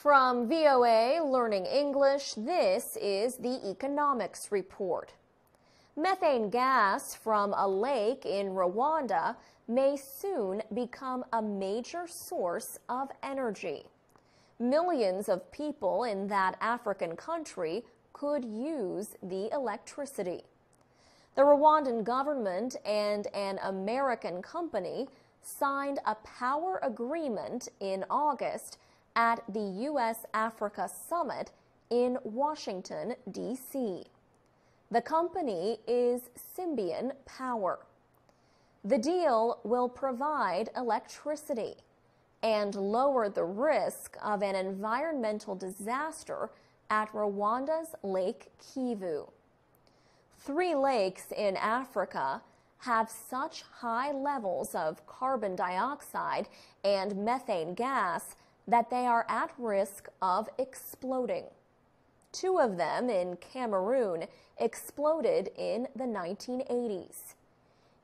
From VOA Learning English, this is the Economics Report. Methane gas from a lake in Rwanda may soon become a major source of energy. Millions of people in that African country could use the electricity. The Rwandan government and an American company signed a power agreement in August at the U.S.-Africa Summit in Washington, D.C. The company is Symbian Power. The deal will provide electricity and lower the risk of an environmental disaster at Rwanda's Lake Kivu. 3 lakes in Africa have such high levels of carbon dioxide and methane gas that they are at risk of exploding. 2 of them in Cameroon exploded in the 1980s.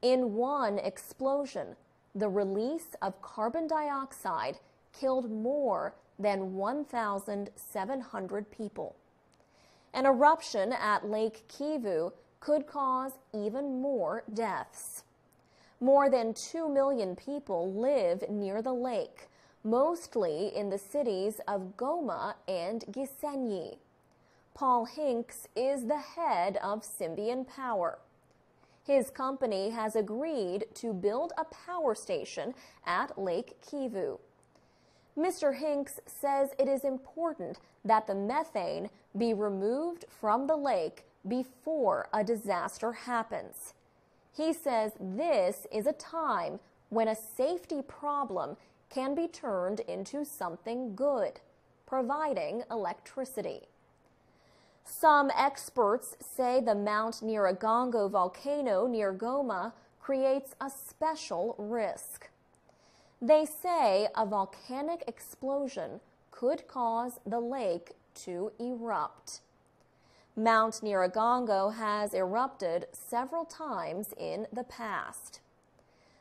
In one explosion, the release of carbon dioxide killed more than 1,700 people. An eruption at Lake Kivu could cause even more deaths. More than 2 million people live near the lake, mostly in the cities of Goma and Gisenyi. Paul Hinks is the head of Symbian Power. His company has agreed to build a power station at Lake Kivu. Mr. Hinks says it is important that the methane be removed from the lake before a disaster happens. He says this is a time when a safety problem can be turned into something good, providing electricity. Some experts say the Mount Nyiragongo volcano near Goma creates a special risk. They say a volcanic explosion could cause the lake to erupt. Mount Nyiragongo has erupted several times in the past.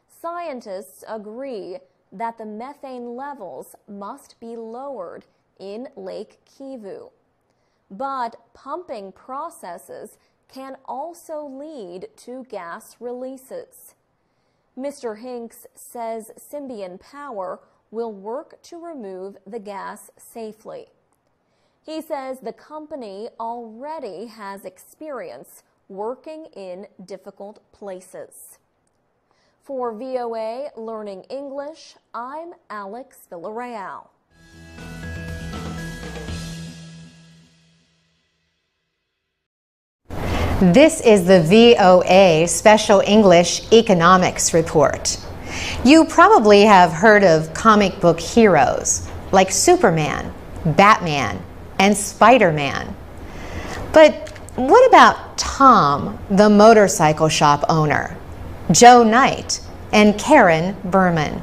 Scientists agree that the methane levels must be lowered in Lake Kivu. But pumping processes can also lead to gas releases. Mr. Hinks says Symbian Power will work to remove the gas safely. He says the company already has experience working in difficult places. For VOA Learning English, I'm Alex Villarreal. This is the VOA Special English Economics Report. You probably have heard of comic book heroes like Superman, Batman, and Spider-Man. But what about Tom, the motorcycle shop owner, Joe Knight, and Karen Berman?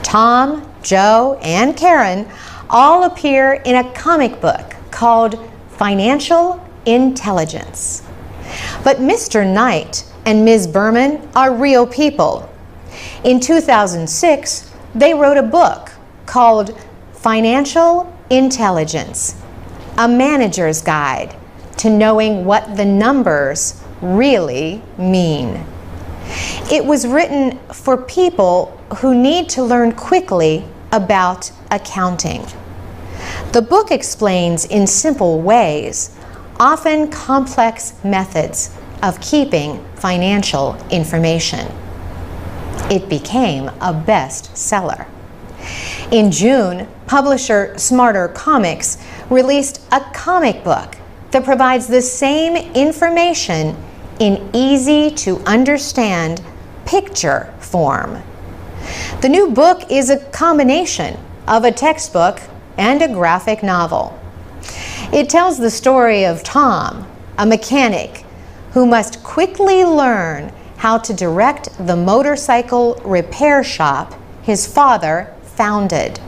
Tom, Joe, and Karen all appear in a comic book called Financial Intelligence. But Mr. Knight and Ms. Berman are real people. In 2006, they wrote a book called Financial Intelligence, a manager's guide to knowing what the numbers really mean. It was written for people who need to learn quickly about accounting. The book explains in simple ways often complex methods of keeping financial information. It became a bestseller. In June, publisher Smarter Comics released a comic book that provides the same information in easy-to-understand picture form. The new book is a combination of a textbook and a graphic novel. It tells the story of Tom, a mechanic who must quickly learn how to direct the motorcycle repair shop his father founded.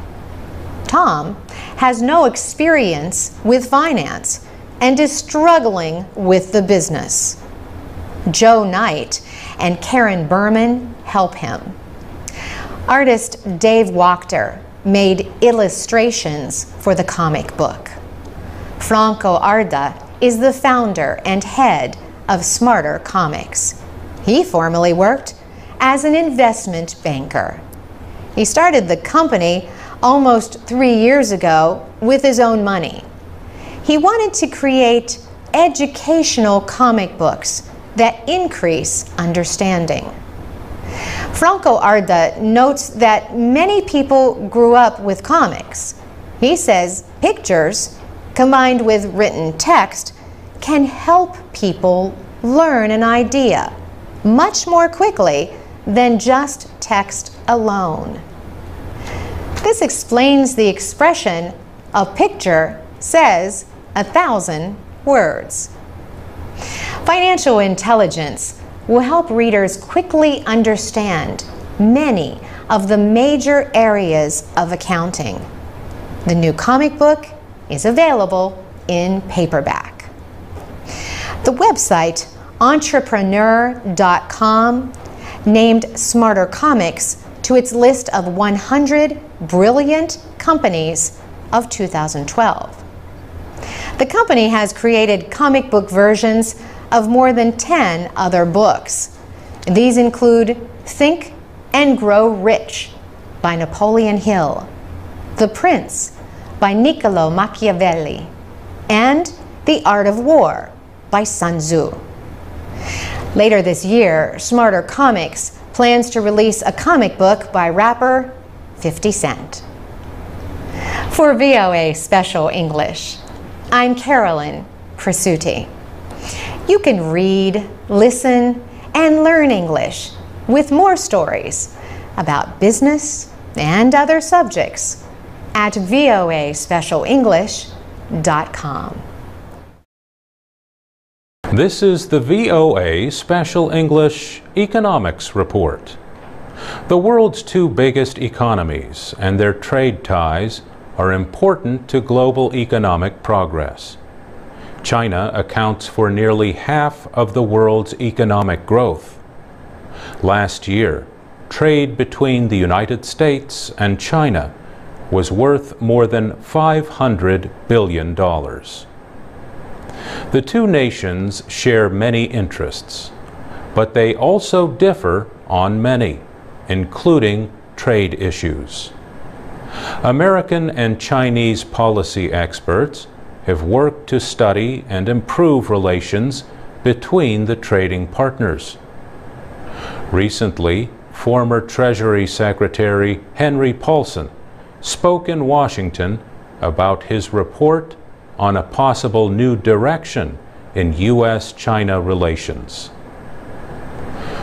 Tom has no experience with finance and is struggling with the business. Joe Knight and Karen Berman help him. Artist Dave Wachter made illustrations for the comic book. Franco Arda is the founder and head of Smarter Comics. He formerly worked as an investment banker. He started the company almost 3 years ago with his own money. He wanted to create educational comic books that increase understanding. Franco Arda notes that many people grew up with comics. He says pictures combined with written text can help people learn an idea much more quickly than just text alone. This explains the expression, "A picture says 1,000 words." Financial intelligence will help readers quickly understand many of the major areas of accounting. The new comic book is available in paperback. The website entrepreneur.com named Smarter Comics to its list of 100 brilliant companies of 2012. The company has created comic book versions of more than 10 other books. These include Think and Grow Rich by Napoleon Hill, The Prince by Niccolo Machiavelli, and The Art of War by Sun Tzu. Later this year, Smarter Comics plans to release a comic book by rapper 50 Cent. For VOA Special English, I'm Carolyn Prasuti. You can read, listen, and learn English with more stories about business and other subjects at voaspecialenglish.com. This is the VOA Special English Economics Report. The world's two biggest economies and their trade ties are important to global economic progress. China accounts for nearly half of the world's economic growth. Last year, trade between the United States and China was worth more than $500 billion. The two nations share many interests, but they also differ on many, including trade issues. American and Chinese policy experts have worked to study and improve relations between the trading partners. Recently, former Treasury Secretary Henry Paulson spoke in Washington about his report on a possible new direction in U.S.-China relations.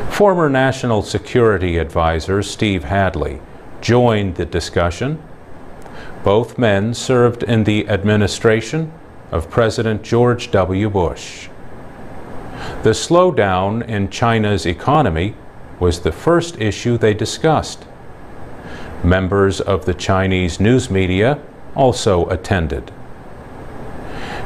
Former National Security Advisor Steve Hadley joined the discussion. Both men served in the administration of President George W. Bush. The slowdown in China's economy was the first issue they discussed. Members of the Chinese news media also attended.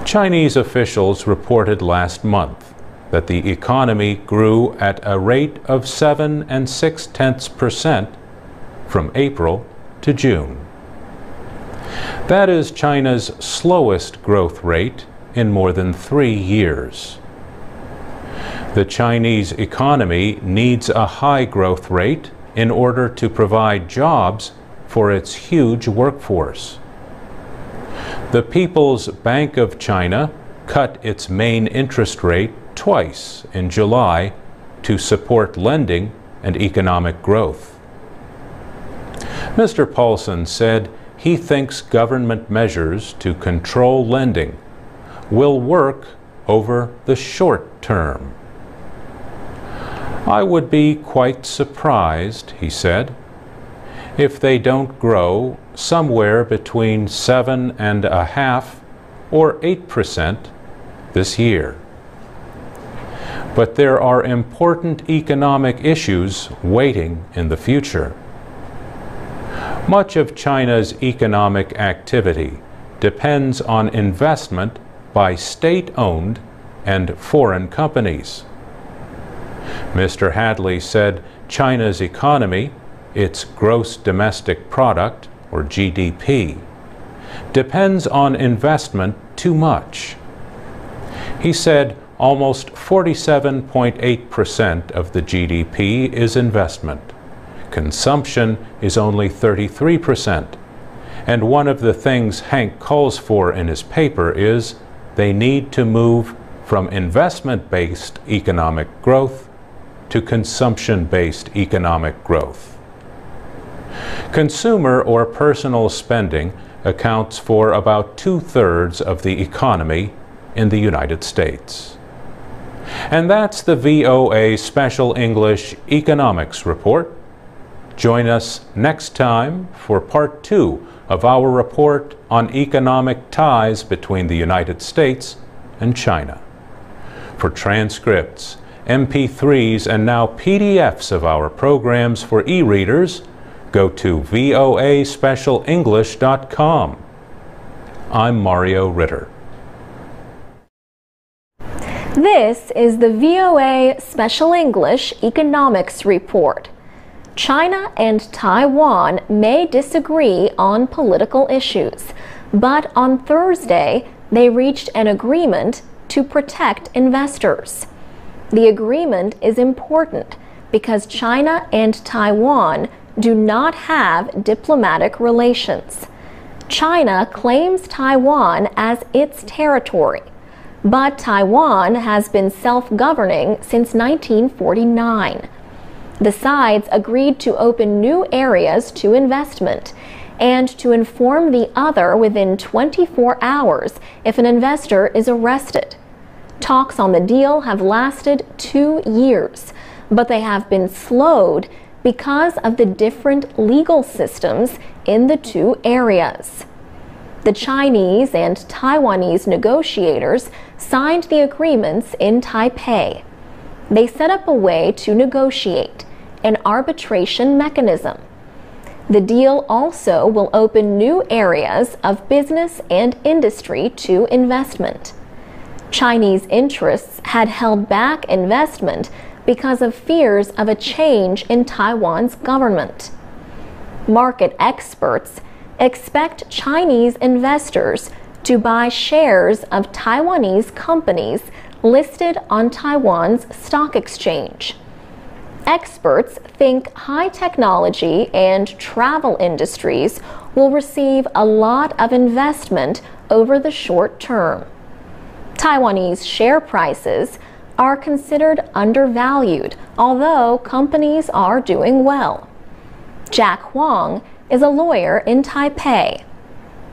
Chinese officials reported last month that the economy grew at a rate of 7.6% from April to June. That is China's slowest growth rate in more than 3 years. The Chinese economy needs a high growth rate in order to provide jobs for its huge workforce. The People's Bank of China cut its main interest rate twice in July to support lending and economic growth. Mr. Paulson said he thinks government measures to control lending will work over the short term. I would be quite surprised, he said, if they don't grow somewhere between 7.5% or 8% this year. But there are important economic issues waiting in the future. Much of China's economic activity depends on investment by state-owned and foreign companies. Mr. Hadley said China's economy, its gross domestic product, or GDP, depends on investment too much. He said almost 47.8% of the GDP is investment. Consumption is only 33%. And one of the things Hank calls for in his paper is they need to move from investment-based economic growth to consumption-based economic growth. Consumer or personal spending accounts for about 2/3 of the economy in the United States. And that's the VOA Special English Economics Report. Join us next time for part 2 of our report on economic ties between the United States and China. For transcripts, MP3s, and now PDFs of our programs for e-readers, go to voaspecialenglish.com. I'm Mario Ritter. This is the VOA Special English Economics Report. China and Taiwan may disagree on political issues, but on Thursday they reached an agreement to protect investors. The agreement is important because China and Taiwan do not have diplomatic relations. China claims Taiwan as its territory, but Taiwan has been self-governing since 1949. The sides agreed to open new areas to investment and to inform the other within 24 hours if an investor is arrested. Talks on the deal have lasted 2 years, but they have been slowed because of the different legal systems in the two areas. The Chinese and Taiwanese negotiators signed the agreements in Taipei. They set up a way to negotiate, an arbitration mechanism. The deal also will open new areas of business and industry to investment. Chinese interests had held back investment because of fears of a change in Taiwan's government. Market experts expect Chinese investors to buy shares of Taiwanese companies listed on Taiwan's stock exchange. Experts think high technology and travel industries will receive a lot of investment over the short term. Taiwanese share prices are considered undervalued, although companies are doing well. Jack Huang is a lawyer in Taipei.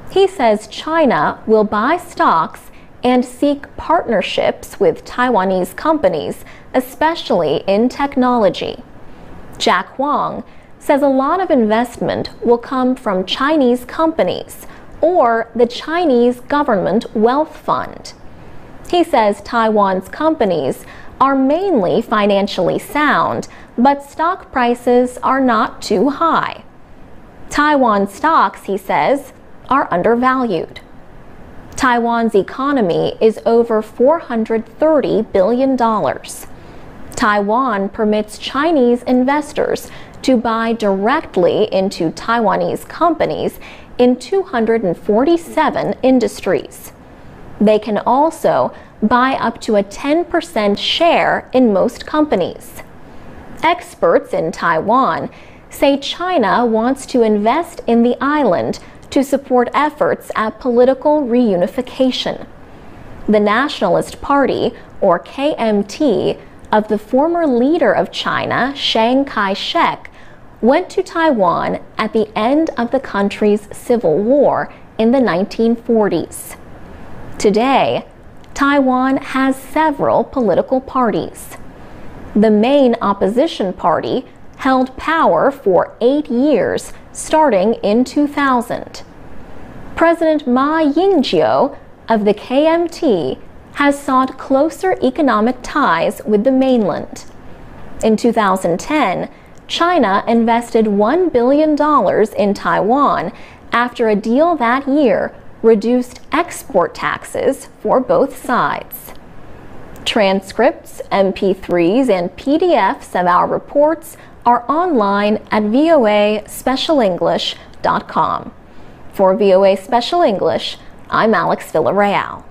He says China will buy stocks and seek partnerships with Taiwanese companies, especially in technology. Jack Huang says a lot of investment will come from Chinese companies or the Chinese Government Wealth Fund. He says Taiwan's companies are mainly financially sound, but stock prices are not too high. Taiwan stocks, he says, are undervalued. Taiwan's economy is over $430 billion. Taiwan permits Chinese investors to buy directly into Taiwanese companies in 247 industries. They can also buy up to a 10% share in most companies. Experts in Taiwan say China wants to invest in the island to support efforts at political reunification. The Nationalist Party, or KMT, of the former leader of China, Chiang Kai-shek, went to Taiwan at the end of the country's civil war in the 1940s. Today, Taiwan has several political parties. The main opposition party held power for 8 years, starting in 2000. President Ma Ying-jeou of the KMT has sought closer economic ties with the mainland. In 2010, China invested $1 billion in Taiwan after a deal that year reduced export taxes for both sides. Transcripts, MP3s, and PDFs of our reports are online at voaspecialenglish.com. voaspecialenglish.com. For VOA Special English, I'm Alex Villarreal.